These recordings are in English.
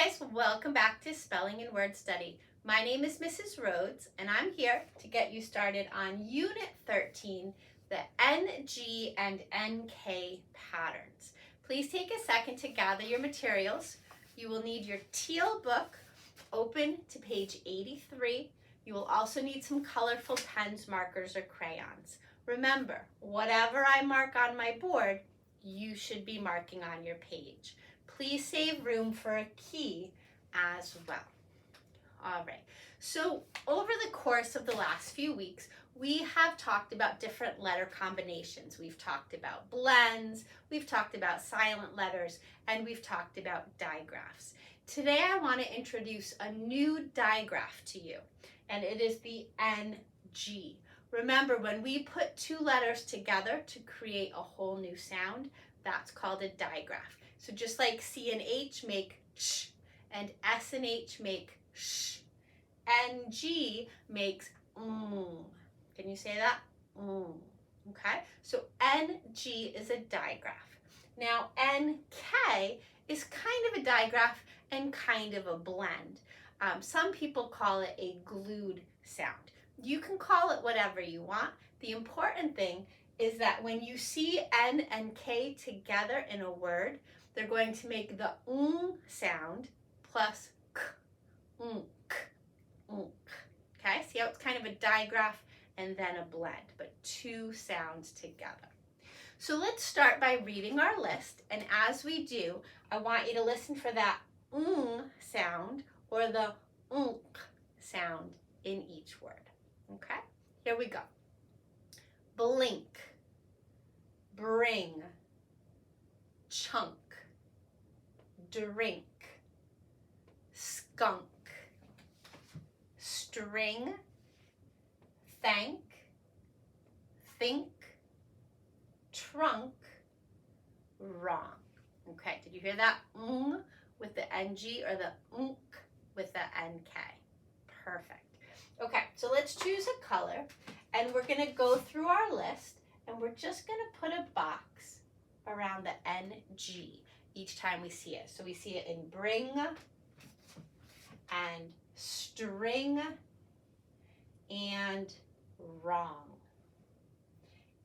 guys, welcome back to Spelling and Word Study. My name is Mrs. Rhoades, and I'm here to get you started on Unit 13, the NG and NK patterns. Please take a second to gather your materials. You will need your teal book, open to page 83. You will also need some colorful pens, markers, or crayons. Remember, whatever I mark on my board, you should be marking on your page. Please save room for a key as well. All right, so over the course of the last few weeks, we have talked about different letter combinations. We've talked about blends, we've talked about silent letters, and we've talked about digraphs. Today I want to introduce a new digraph to you, and it is the NG. Remember, when we put two letters together to create a whole new sound, that's called a digraph. So just like C and H make ch, and S and H make sh, NG makes Can you say that? Okay, so NG is a digraph. Now NK is kind of a digraph and kind of a blend. Some people call it a glued sound. You can call it whatever you want. The important thing is that when you see N and K together in a word, they're going to make the sound plus k, Okay, see how it's kind of a digraph and then a blend, but two sounds together. So let's start by reading our list, and as we do, I want you to listen for that sound or the sound in each word. Okay, here we go. Blink, bring, chunk, drink, skunk, string, thank, think, trunk, wrong. Okay, did you hear that with the NG or the with the NK? Perfect. Okay, so let's choose a color, and we're going to go through our list, and we're just going to put a box around the NG each time we see it. So we see it in bring and string and wrong.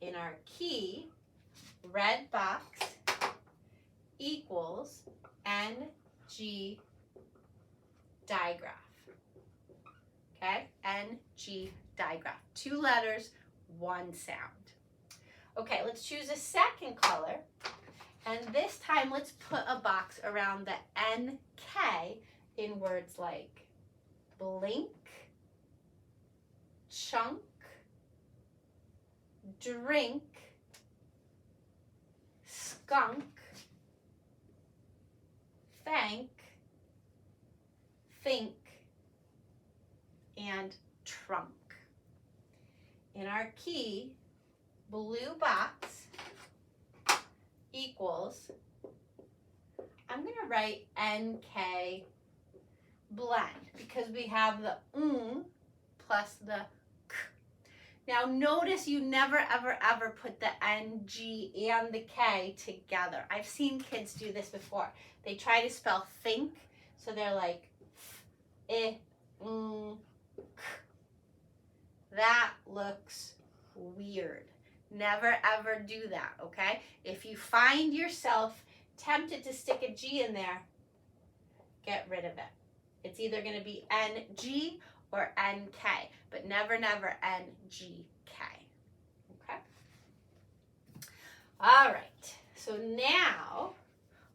In our key, red box equals NG digraph. Okay, NG digraph. Two letters, one sound. Okay, let's choose a second color. And this time, let's put a box around the NK in words like blink, chunk, drink, skunk, thank, think, and trunk. In our key, blue box equals, I'm going to write NK blend because we have the plus the k. Now notice you never ever put the NG and the K together. I've seen kids do this before. They try to spell think, so they're like k. That looks weird. Never ever do that, okay? If you find yourself tempted to stick a G in there, get rid of it. It's either going to be NG or NK, but never NGK, okay? All right, so now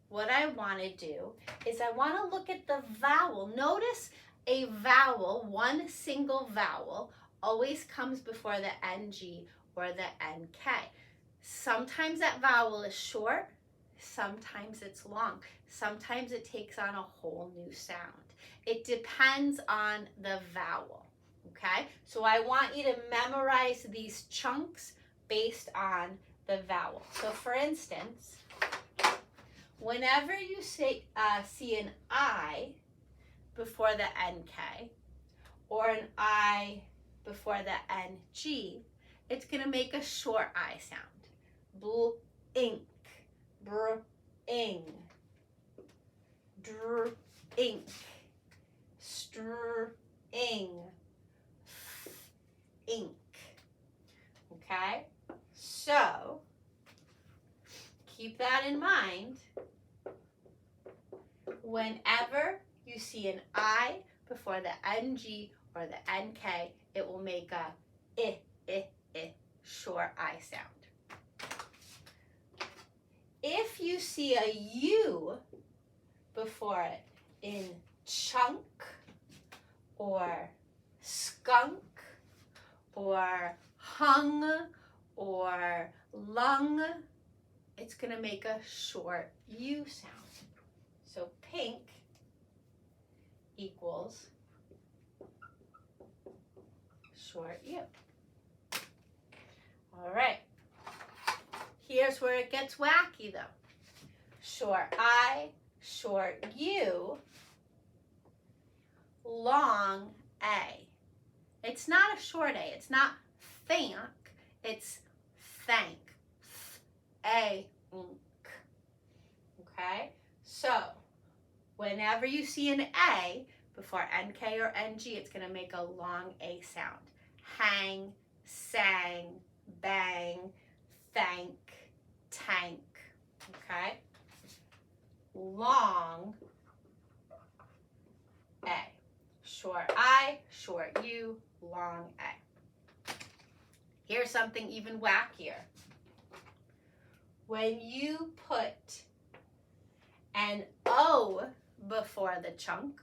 what I want to do is I want to look at the vowel. Notice a vowel, one single vowel, always comes before the NG or the NK. Sometimes that vowel is short, sometimes it's long, sometimes it takes on a whole new sound. It depends on the vowel, okay? So I want you to memorize these chunks based on the vowel. So for instance, whenever you see an I before the NK or an I before the NG, it's going to make a short I sound. Blink, br-ing, ink, ing, ink. Okay? So, keep that in mind. Whenever you see an I before the NG or the NK, it will make a I, short I sound. If you see a U before it in chunk or skunk or hung or lung, it's going to make a short U sound. So pink equals short U. All right. Here's where it gets wacky though. Short I, short U, long A. It's not a short A. It's not thank. It's thank. A, ink. Okay? So, whenever you see an A before NK or NG, it's going to make a long A sound. Hang, sang, bang, thank, tank. Okay? Long A. Short I, short U, long A. Here's something even wackier. When you put an O before the chunk,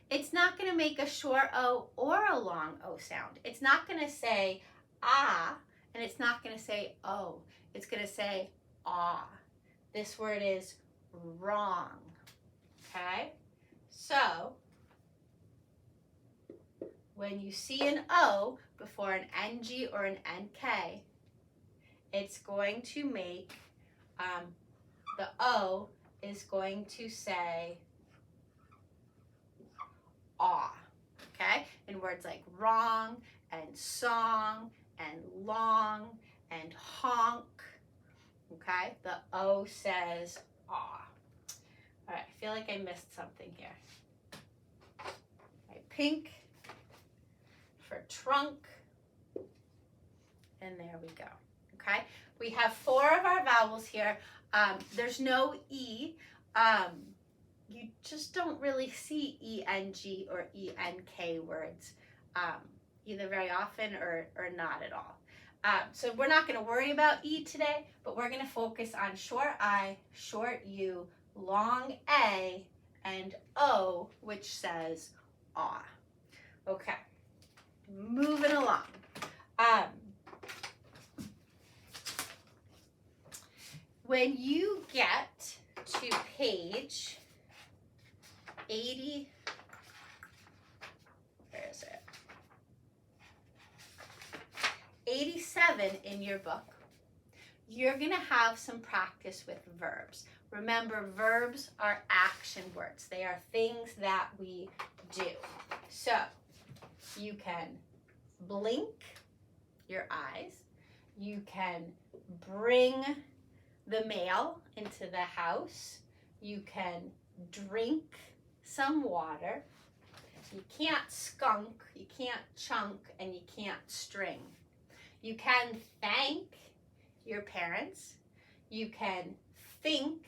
it's not going to make a short O or a long O sound. It's not going to say ah, and it's not going to say O. It's going to say ah. This word is wrong. Okay? So, when you see an O before an NG or an NK, it's going to make, the O is going to say ah, okay? In words like wrong and song and long and honk, okay? The O says ah. All right, I feel like I missed something here. All right, pink for trunk, and there we go, okay? We have 4 of our vowels here. There's no E. You just don't really see ENG or ENK words either very often or not at all. So we're not going to worry about E today, but we're going to focus on short I, short U, long A, and O, which says ah. Okay, moving along. When you get to page 80, where is it? 87 in your book, you're going to have some practice with verbs. Remember, verbs are action words. They are things that we do. So, you can blink your eyes. You can bring the mail into the house. You can drink some water. You can't skunk, you can't chunk, and you can't string. You can thank your parents. You can think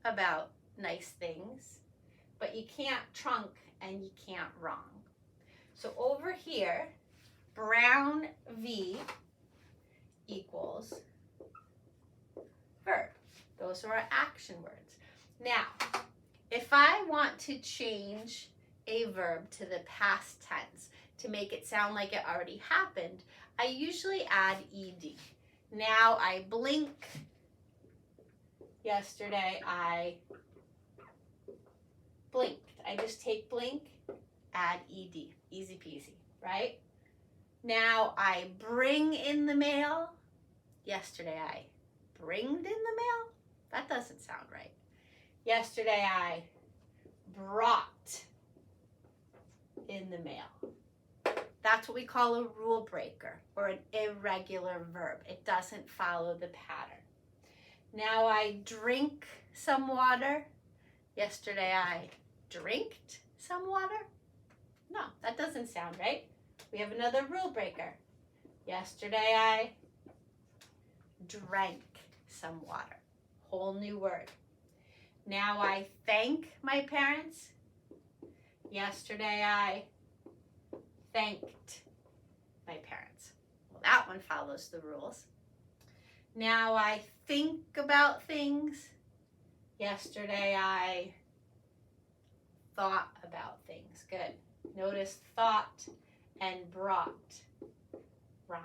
about nice things, but you can't trunk and you can't wrong. So over here, brown V equals verb. Those are our action words. Now, if I want to change a verb to the past tense to make it sound like it already happened, I usually add ed. Now I blink. Yesterday I blinked. I just take blink, add ed. Easy peasy, right? Now I bring in the mail. Yesterday I bringed in the mail? That doesn't sound right. Yesterday I brought in the mail. That's what we call a rule breaker or an irregular verb. It doesn't follow the pattern. Now I drink some water. Yesterday I drinked some water. No, that doesn't sound right. We have another rule breaker. Yesterday I drank some water. Whole new word. Now I thank my parents. Yesterday I thanked my parents. Well, that one follows the rules. Now I think about things. Yesterday I thought about things. Good. Notice thought and brought rhyme.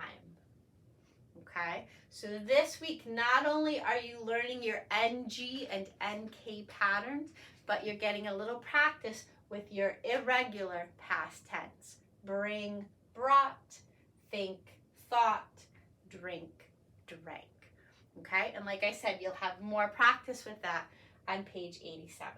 Okay, so this week not only are you learning your NG and NK patterns, but you're getting a little practice with your irregular past tense. Bring, brought, think, thought, drink, drank. Okay, and like I said, you'll have more practice with that on page 87.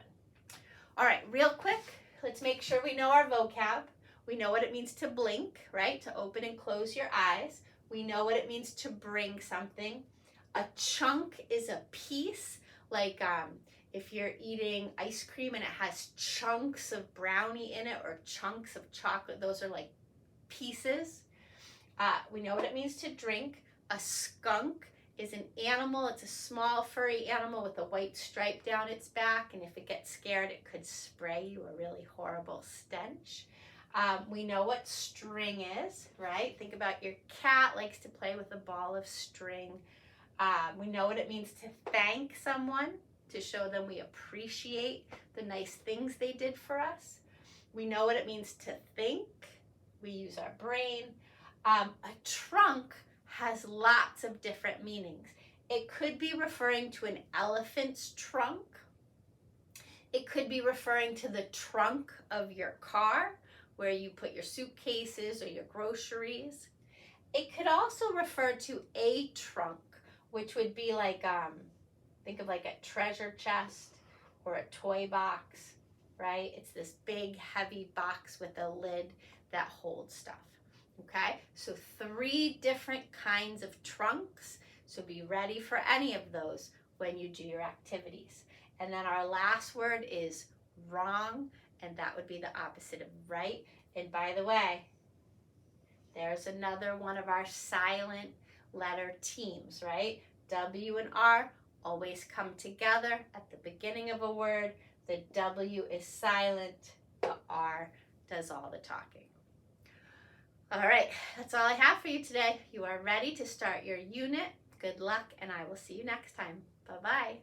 All right, real quick, let's make sure we know our vocab. We know what it means to blink, right? To open and close your eyes. We know what it means to bring something. A chunk is a piece, like if you're eating ice cream and it has chunks of brownie in it or chunks of chocolate, those are like pieces. We know what it means to drink. A skunk is an animal. It's a small furry animal with a white stripe down its back, and if it gets scared, it could spray you a really horrible stench. We know what string is, right? Think about your cat likes to play with a ball of string. We know what it means to thank someone, to show them we appreciate the nice things they did for us. We know what it means to think. We use our brain. A trunk has lots of different meanings. It could be referring to an elephant's trunk. It could be referring to the trunk of your car, where you put your suitcases or your groceries. It could also refer to a trunk, which would be like, think of like a treasure chest or a toy box, right? It's this big, heavy box with a lid that holds stuff, okay? So 3 different kinds of trunks, so be ready for any of those when you do your activities. And then our last word is wrong, and that would be the opposite of right. And by the way, there's another one of our silent letter teams, right? W and R always come together at the beginning of a word. The W is silent, the R does all the talking. All right, that's all I have for you today. You are ready to start your unit. Good luck, and I will see you next time. Bye-bye.